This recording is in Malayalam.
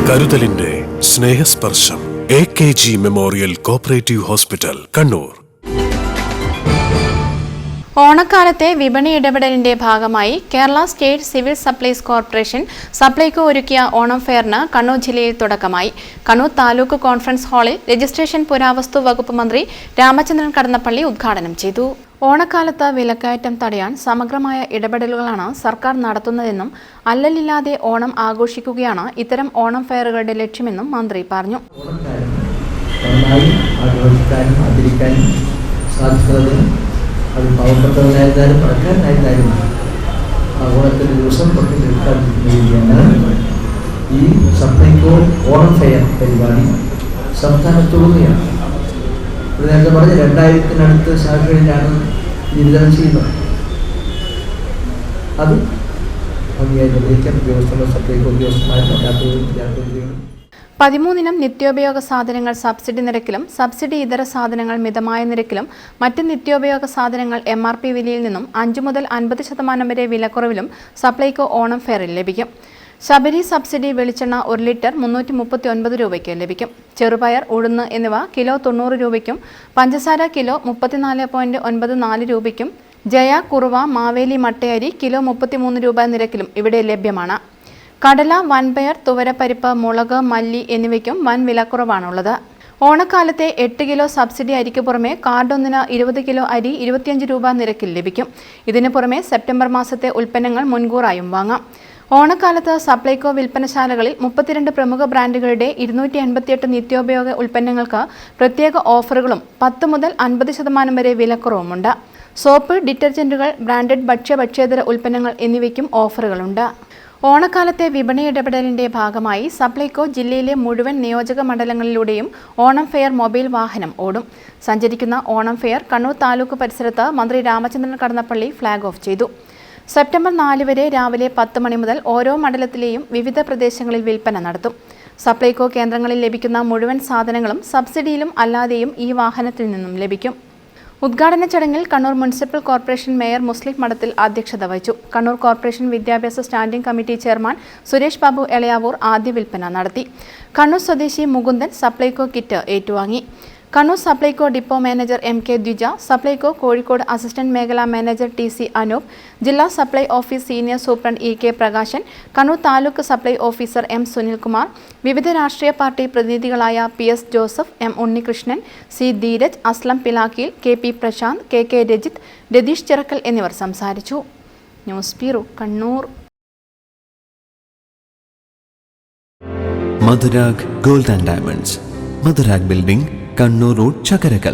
കരുതലിന്റെ സ്നേഹസ്പർശം AKG memorial cooperative hospital, Kannur. ഓണക്കാലത്തെ വിപണി ഇടപെടലിന്റെ ഭാഗമായി Kerala state civil supplies corporation Supplyco ഒരുക്കിയ ഓണം ഫെയറിന് കണ്ണൂർ ജില്ലയിൽ തുടക്കമായി. കണ്ണൂർ താലൂക്ക് കോൺഫറൻസ് ഹാളിൽ രജിസ്ട്രേഷൻ പുരാവസ്തു വകുപ്പ് മന്ത്രി രാമചന്ദ്രൻ കടന്നപ്പള്ളി ഉദ്ഘാടനം ചെയ്തു. ഓണക്കാലത്ത് വിലക്കയറ്റം തടയാൻ സമഗ്രമായ ഇടപെടലുകളാണ് സർക്കാർ നടത്തുന്നതെന്നും അല്ലലില്ലാതെ ഓണം ആഘോഷിക്കുകയാണ് ഇത്തരം ഓണം ഫെയറുകളുടെ ലക്ഷ്യമെന്നും മന്ത്രി പറഞ്ഞു. അത് പാവപ്പെട്ടവരായിരുന്നാലും പണക്കാരനായിരുന്നാലും ഓണത്തിൻ്റെ ദിവസം പുറത്തെടുക്കാതിരിക്കുകയാണ് ഈ സപ്ലൈകോ ഓണം ഫെയർ പരിപാടി സംസ്ഥാനത്തുടനെയാണ്. ഇവിടെ നേരത്തെ പറഞ്ഞ് 2000-നടുത്ത് ശാഖകളിലാണ് വിതരണം ചെയ്യുന്നത്. അത് ഭംഗിയായി നിർവഹിക്കാൻ ഉദ്യോഗസ്ഥരുടെ സപ്ലൈകോ ഉദ്യോഗസ്ഥന്മാരും യാത്രയും 13 നിത്യോപയോഗ സാധനങ്ങൾ സബ്സിഡി നിരക്കിലും സബ്സിഡി ഇതര സാധനങ്ങൾ മിതമായ നിരക്കിലും മറ്റ് നിത്യോപയോഗ സാധനങ്ങൾ MRP വിലയിൽ നിന്നും 5 മുതൽ 50% വരെ വിലക്കുറവിലും സപ്ലൈകോ ഓണം ഫെയറിൽ ലഭിക്കും. ശബരി സബ്സിഡി വെളിച്ചെണ്ണ 1 ലിറ്റർ 339 രൂപയ്ക്ക് ലഭിക്കും. ചെറുപയർ, ഉഴുന്ന് എന്നിവ കിലോ 90 രൂപയ്ക്കും പഞ്ചസാര കിലോ 34.94 രൂപയ്ക്കും ജയ, കുറുവ, മാവേലി മട്ടയരി കിലോ 33 രൂപ നിരക്കിലും ഇവിടെ ലഭ്യമാണ്. കടല, വൻപയർ, തുവരപ്പരിപ്പ്, മുളക്, മല്ലി എന്നിവയ്ക്കും വൻ വിലക്കുറവാണുള്ളത്. ഓണക്കാലത്തെ 8 കിലോ സബ്സിഡി അരിക്ക് പുറമെ കാർഡൊന്നിന് 20 കിലോ അരി 25 രൂപ നിരക്കിൽ ലഭിക്കും. ഇതിനു പുറമെ സെപ്റ്റംബർ മാസത്തെ ഉൽപ്പന്നങ്ങൾ മുൻകൂറായും വാങ്ങാം. ഓണക്കാലത്ത് സപ്ലൈകോ വിൽപ്പനശാലകളിൽ 32 പ്രമുഖ ബ്രാൻഡുകളുടെ 288 നിത്യോപയോഗ ഉൽപ്പന്നങ്ങൾക്ക് പ്രത്യേക ഓഫറുകളും 10 മുതൽ 50% വരെ വിലക്കുറവുമുണ്ട്. സോപ്പ്, ഡിറ്റർജന്റുകൾ, ബ്രാൻഡഡ് ഭക്ഷ്യേതര ഉൽപ്പന്നങ്ങൾ എന്നിവയ്ക്കും ഓഫറുകളുണ്ട്. ഓണക്കാലത്തെ വിപണി ഇടപെടലിന്റെ ഭാഗമായി സപ്ലൈകോ ജില്ലയിലെ മുഴുവൻ നിയോജക മണ്ഡലങ്ങളിലൂടെയും ഓണം ഫെയർ മൊബൈൽ വാഹനം ഓടും. സഞ്ചരിക്കുന്ന ഓണം ഫെയർ കണ്ണൂർ താലൂക്ക് പരിസരത്ത് മന്ത്രി രാമചന്ദ്രൻ കടന്നപ്പള്ളി ഫ്ളാഗ് ഓഫ് ചെയ്തു. സെപ്റ്റംബർ 4 വരെ രാവിലെ 10 മണി മുതൽ ഓരോ മണ്ഡലത്തിലെയും വിവിധ പ്രദേശങ്ങളിൽ വിൽപ്പന നടത്തും. സപ്ലൈകോ കേന്ദ്രങ്ങളിൽ ലഭിക്കുന്ന മുഴുവൻ സാധനങ്ങളും സബ്സിഡിയിലും അല്ലാതെയും ഈ വാഹനത്തിൽ നിന്നും ലഭിക്കും. ഉദ്ഘാടന ചടങ്ങിൽ Kannur municipal corporation mayor Muslim Madathil അധ്യക്ഷത വഹിച്ചു. കണ്ണൂർ കോർപ്പറേഷൻ വിദ്യാഭ്യാസ standing committee chairman Suresh Babu Elayavoor ആദ്യ വിൽപ്പന നടത്തി. കണ്ണൂർ സ്വദേശി മുകുന്ദൻ സപ്ലൈകോ കിറ്റ് ഏറ്റുവാങ്ങി. Kannur Supplyco depot manager MK Dwija, Supplyco Kozhikode assistant മേഖലാ മാനേജർ TC അനൂപ്, ജില്ലാ supply office senior superintendent EK Prakashan, Kannur taluk supply officer M Sunilkumar, വിവിധ രാഷ്ട്രീയ പാർട്ടി പ്രതിനിധികളായ PS Joseph, M Unnikrishnan, C Dheeraj, Aslam Pilakkil, KP Prashant, KK Rajith, Ratheesh Chirakkal എന്നിവർ സംസാരിച്ചു. News bureau, Kannur. Madhurag gold and diamonds, Madhurag building, Kannur road, Chakkarakal.